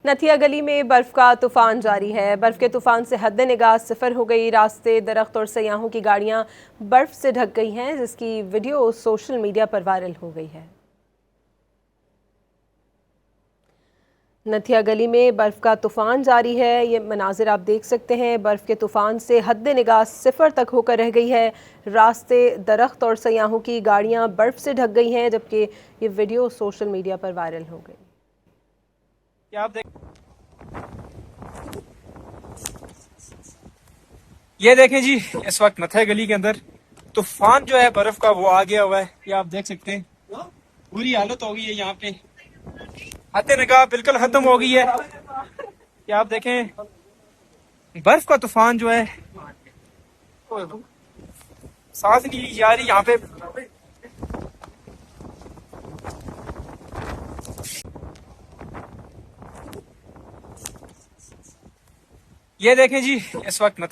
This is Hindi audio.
नथिया गली में बर्फ का तूफान जारी है। बर्फ के तूफान से हद निगाह सिफर हो गई। रास्ते, दरख्त और सयाहों की गाड़ियां बर्फ से ढक गई हैं, जिसकी वीडियो सोशल मीडिया पर वायरल हो गई है। नथिया गली में बर्फ का तूफान जारी है। ये मनाजिर आप देख सकते हैं। बर्फ के तूफान से हद निगाह सिफर तक होकर रह गई है। रास्ते, दरख्त और सयाहों की गाड़ियां बर्फ से ढक गई हैं, जबकि ये वीडियो सोशल मीडिया पर वायरल हो गई। ये देखें जी, इस वक्त नथिया गली के अंदर तूफान जो है बर्फ का वो आ गया हुआ है। ये आप देख सकते हैं, बुरी हालत हो गई है यहाँ पे। हद निगाह बिल्कुल खत्म हो गई है। ये आप देखें, बर्फ का तूफान जो है सांस नहीं ली जा रही यहाँ पे। ये देखें जी, इस वक्त नथिया